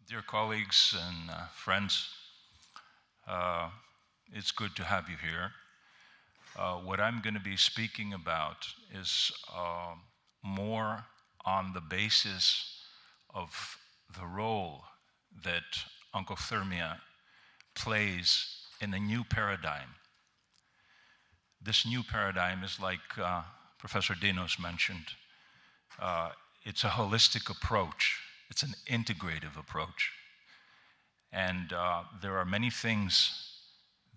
Dear colleagues and friends, it's good to have you here. What I'm going to be speaking about is more on the basis of the role that oncothermia plays in a new paradigm. This new paradigm is like Professor Dinos mentioned. It's a holistic approach. It's an integrative approach. And there are many things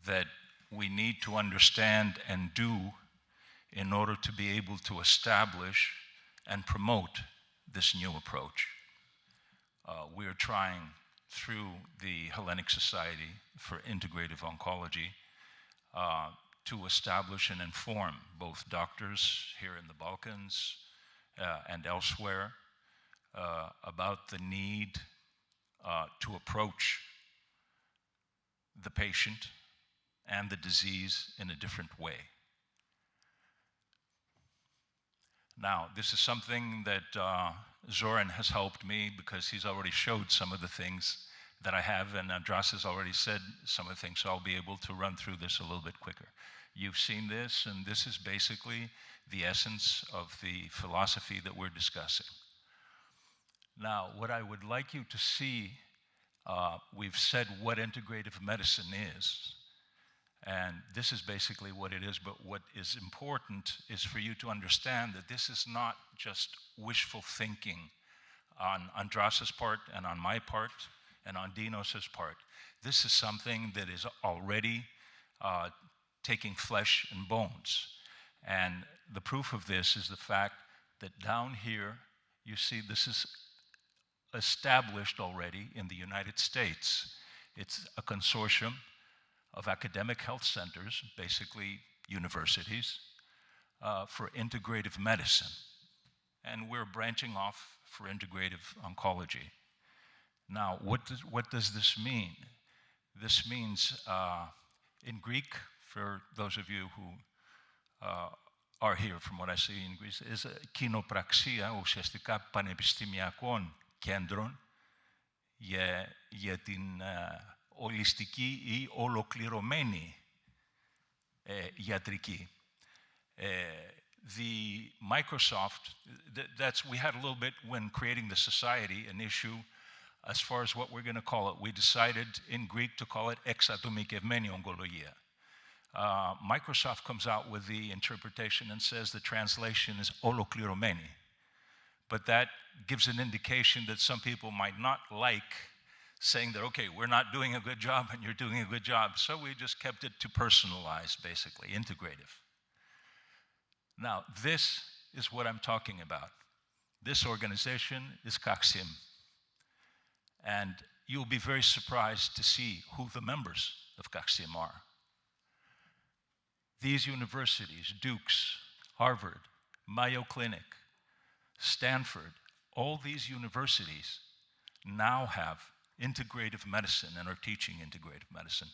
that we need to understand and do in order to be able to establish and promote this new approach. We are trying through the Hellenic Society for Integrative Oncology to establish and inform both doctors here in the Balkans and elsewhere about the need to approach the patient and the disease in a different way. Now, this is something that Zoran has helped me because he's already showed some of the things that I have, and Andras has already said some of the things, so I'll be able to run through this a little bit quicker. You've seen this, and this is basically the essence of the philosophy that we're discussing. Now, what I would like you to see, we've said what integrative medicine is, and this is basically what it is, but what is important is for you to understand that this is not just wishful thinking on Andras's part and on my part and on Dinos's part. This is something that is already taking flesh and bones. And the proof of this is the fact that down here, you see this is established already in the United States. It's a consortium of academic health centers, basically universities, for integrative medicine. And we're branching off for integrative oncology. Now, what does this mean? This means, in Greek, for those of you who are here from what I see in Greece, is κοινοπραξία ουσιαστικά πανεπιστημιακών κέντρων για την ολιστική ή ολοκληρωμένη ιατρική. The Microsoft, we had a little bit when creating the society, an issue as far as what we're going to call it. We decided in Greek to call it εξατομικευμένη ογκολογία. Microsoft comes out with the interpretation and says the translation is ολοκληρωμένη. But that gives an indication that some people might not like saying that, okay, we're not doing a good job and you're doing a good job. So we just kept it to personalize, basically, integrative. Now, this is what I'm talking about. This organization is Kaksim. And you'll be very surprised to see who the members of Kaksim are. These universities, Duke's, Harvard, Mayo Clinic, Stanford, all these universities now have integrative medicine and are teaching integrative medicine.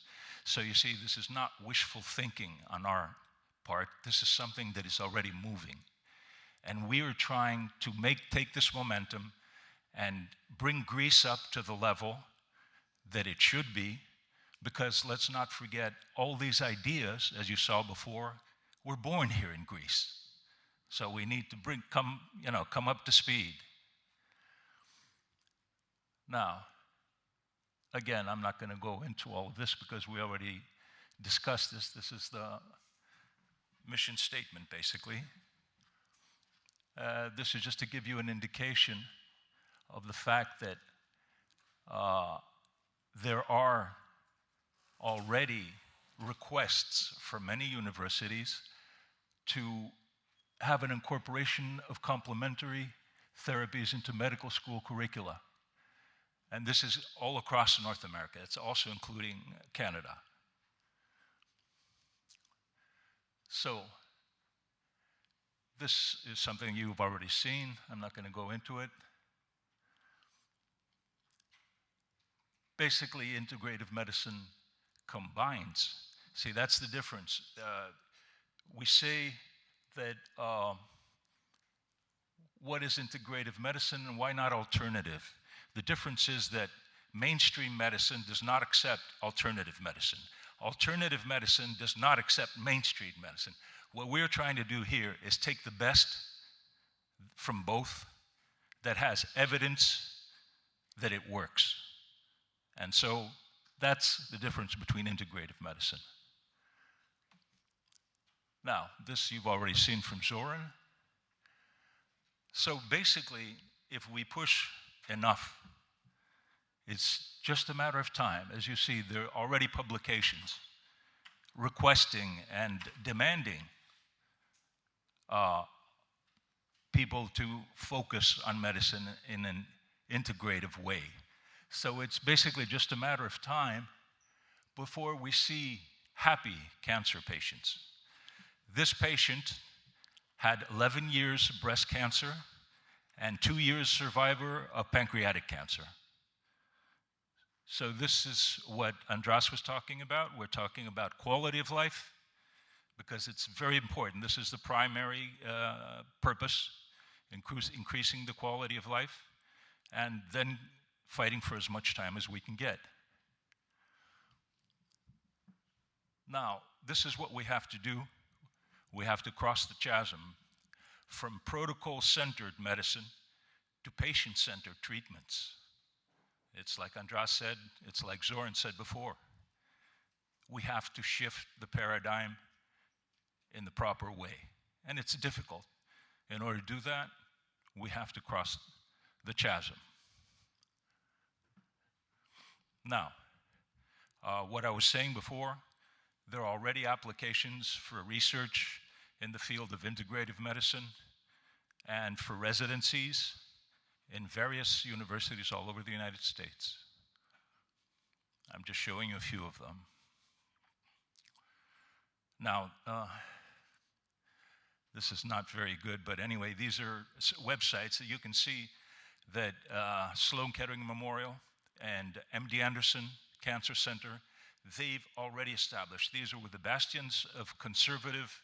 So you see, this is not wishful thinking on our part. This is something that is already moving. And we are trying to take this momentum and bring Greece up to the level that it should be, because let's not forget, all these ideas, as you saw before, were born here in Greece. So we need to come up to speed. Now, again, I'm not going to go into all of this because we already discussed this. This is the mission statement, basically. This is just to give you an indication of the fact that there are already requests for many universities to have an incorporation of complementary therapies into medical school curricula. And this is all across North America. It's also including Canada. So this is something you've already seen. I'm not going to go into it. Basically, integrative medicine combines. See, that's the difference. We say that what is integrative medicine and why not alternative? The difference is that Mainstream medicine does not accept alternative medicine. Alternative medicine does not accept mainstream medicine. What we're trying to do here is take the best from both that has evidence that it works. And so that's the difference between integrative medicine. Now, this you've already seen from Zoran. So basically, if we push enough, it's just a matter of time. As you see, there are already publications requesting and demanding people to focus on medicine in an integrative way. So it's basically just a matter of time before we see happy cancer patients. This patient had 11 years of breast cancer and 2 years survivor of pancreatic cancer. So this is what Andras was talking about. We're talking about quality of life because it's very important. This is the primary purpose, increasing the quality of life, and then fighting for as much time as we can get. Now, this is what we have to do. We have to cross the chasm from protocol-centered medicine to patient-centered treatments. It's like Andras said, it's like Zoran said before. We have to shift the paradigm in the proper way. And it's difficult. In order to do that, we have to cross the chasm. Now, what I was saying before, there are already applications for research in the field of integrative medicine and for residencies in various universities all over the United States. I'm just showing you a few of them. Now, this is not very good, but anyway, these are websites that you can see that Sloan Kettering Memorial and MD Anderson Cancer Center, they've already established. These are the bastions of conservative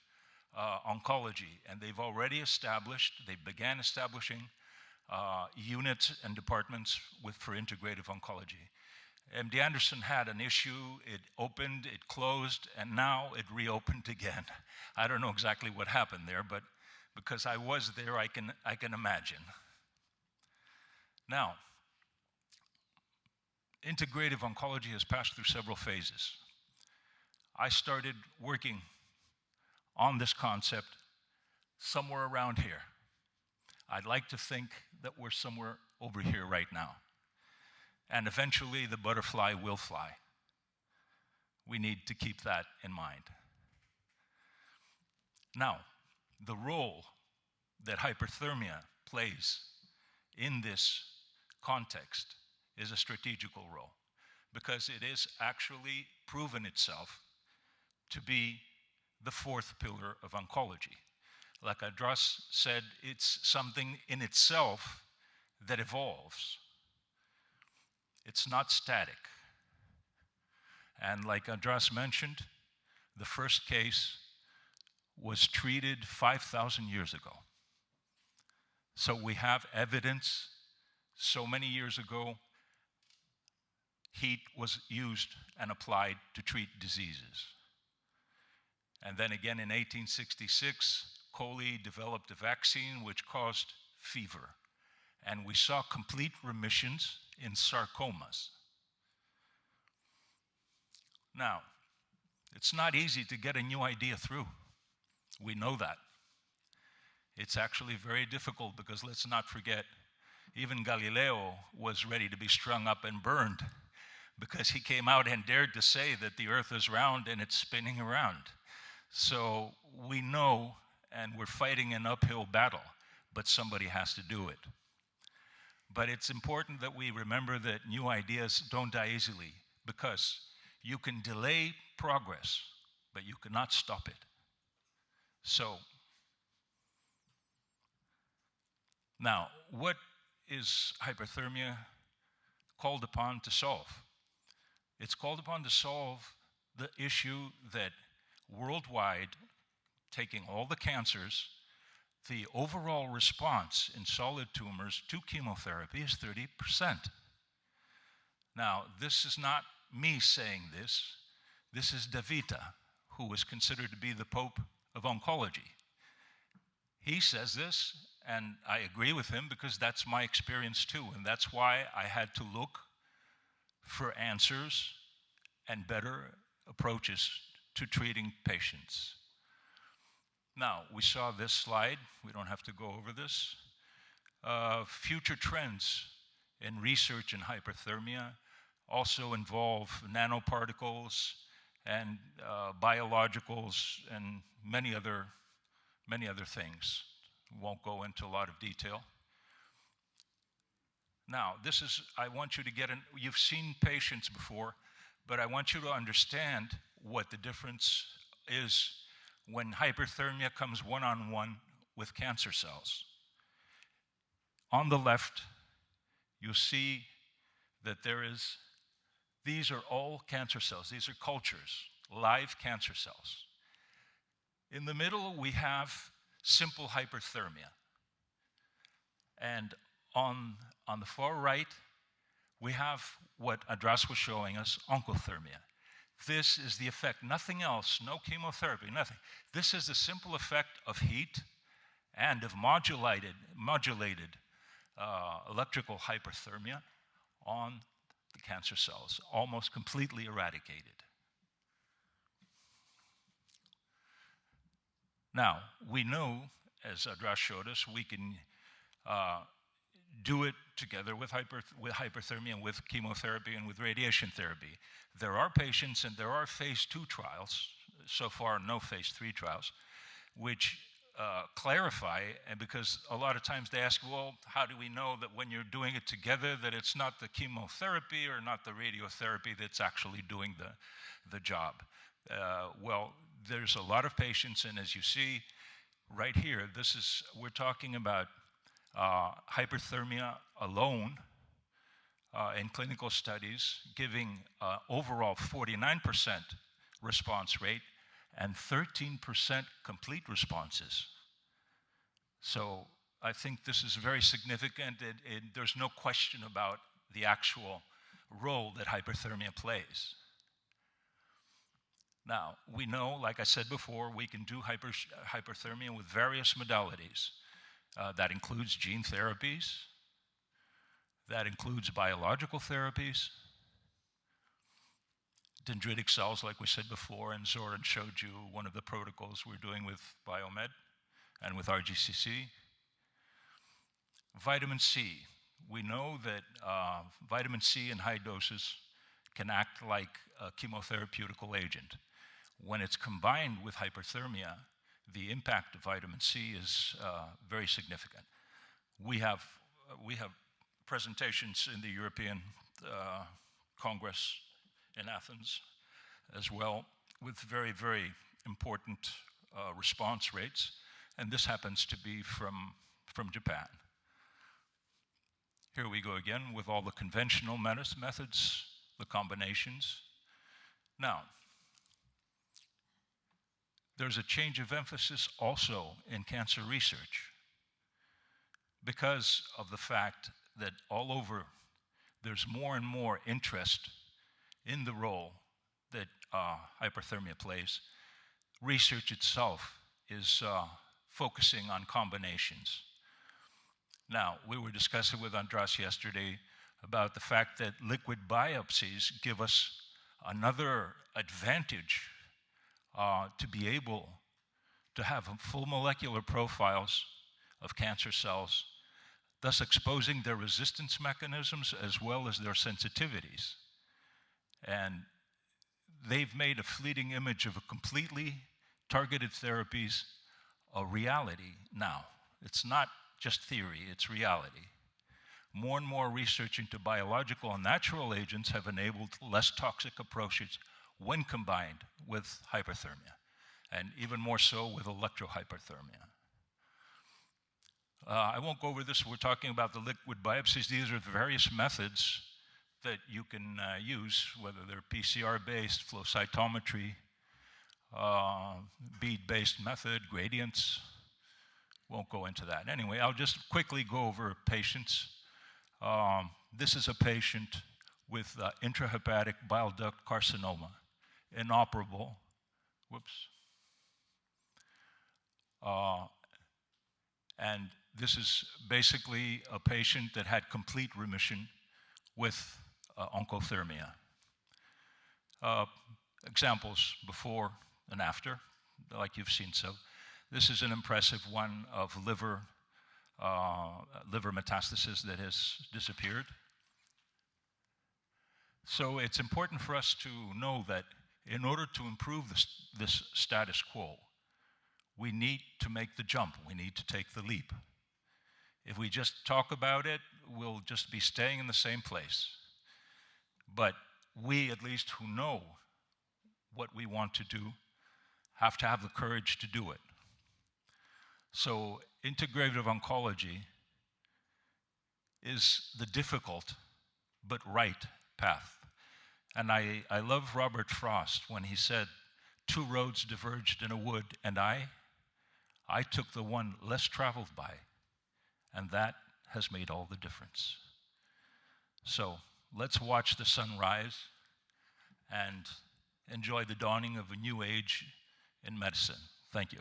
oncology, and they've already established, they began establishing units and departments for integrative oncology. MD Anderson had an issue, it opened, it closed, and now it reopened again. I don't know exactly what happened there, but because I was there, I can imagine. Now, integrative oncology has passed through several phases. I started working on this concept somewhere around here. I'd like to think that we're somewhere over here right now. And eventually the butterfly will fly. We need to keep that in mind. Now, the role that hyperthermia plays in this context is a strategical role, because it is actually proven itself to be the fourth pillar of oncology. Like Andras said, it's something in itself that evolves. It's not static. And like Andras mentioned, the first case was treated 5,000 years ago. So we have evidence so many years ago, heat was used and applied to treat diseases. And then again in 1866, Coley developed a vaccine which caused fever. And we saw complete remissions in sarcomas. Now, it's not easy to get a new idea through. We know that. It's actually very difficult because let's not forget, even Galileo was ready to be strung up and burned because he came out and dared to say that the earth is round and it's spinning around. So we know, and we're fighting an uphill battle, but somebody has to do it. But it's important that we remember that new ideas don't die easily, because you can delay progress, but you cannot stop it. So, now, what is hyperthermia called upon to solve? It's called upon to solve the issue that worldwide, taking all the cancers, the overall response in solid tumors to chemotherapy is 30%. Now, this is not me saying this. This is De Vita, who was considered to be the Pope of oncology. He says this, and I agree with him because that's my experience too, and that's why I had to look for answers and better approaches to treating patients. Now, we saw this slide. We don't have to go over this. Future trends in research in hyperthermia also involve nanoparticles and biologicals and many other things. Won't go into a lot of detail. Now, I want you to get you've seen patients before, but I want you to understand what the difference is when hyperthermia comes one-on-one with cancer cells. On the left, you'll see that these are all cancer cells. These are cultures, live cancer cells. In the middle, we have simple hyperthermia. And on the far right, we have what Andras was showing us, oncothermia. This is the effect, nothing else, no chemotherapy, nothing. This is the simple effect of heat and of modulated electrical hyperthermia on the cancer cells, almost completely eradicated. Now, we know, as Andras showed us, we can do it together with hyperthermia and with chemotherapy and with radiation therapy. There are patients, and there are phase 2 trials, so far no phase 3 trials, which clarify, and because a lot of times they ask, well, how do we know that when you're doing it together that it's not the chemotherapy or not the radiotherapy that's actually doing the job? Well, there's a lot of patients, and as you see right here, we're talking about hyperthermia alone in clinical studies, giving overall 49% response rate and 13% complete responses. So I think this is very significant. There's no question about the actual role that hyperthermia plays. Now, we know, like I said before, we can do hyperthermia with various modalities. That includes gene therapies, that includes biological therapies, dendritic cells, like we said before, and Zoran showed you one of the protocols we're doing with Biomed and with RGCC. Vitamin C. We know that vitamin C in high doses can act like a chemotherapeutical agent. When it's combined with hyperthermia, the impact of vitamin C is very significant. We have presentations in the European Congress in Athens as well with very, very important response rates, and this happens to be from Japan. Here we go again with all the conventional methods, the combinations. Now, there's a change of emphasis also in cancer research because of the fact that all over there's more and more interest in the role that hyperthermia plays. Research itself is focusing on combinations. Now, we were discussing with Andras yesterday about the fact that liquid biopsies give us another advantage to be able to have full molecular profiles of cancer cells, thus exposing their resistance mechanisms as well as their sensitivities. And they've made a fleeting image of a completely targeted therapies a reality now. It's not just theory, it's reality. More and more research into biological and natural agents have enabled less toxic approaches when combined with hyperthermia, and even more so with electrohyperthermia. I won't go over this. We're talking about the liquid biopsies. These are the various methods that you can use, whether they're PCR-based, flow cytometry, bead-based method, gradients. Won't go into that. Anyway, I'll just quickly go over patients. This is a patient with intrahepatic bile duct carcinoma, inoperable. Whoops. And this is basically a patient that had complete remission with oncothermia. Examples before and after, like you've seen. So this is an impressive one of liver metastasis that has disappeared. So it's important for us to know that in order to improve this status quo, we need to make the jump. We need to take the leap. If we just talk about it, we'll just be staying in the same place. But we, at least who know what we want to do, have to have the courage to do it. So integrative oncology is the difficult but right path. And I love Robert Frost when he said, 2 roads diverged in a wood, and I took the one less traveled by, and that has made all the difference. So let's watch the sun rise and enjoy the dawning of a new age in medicine. Thank you.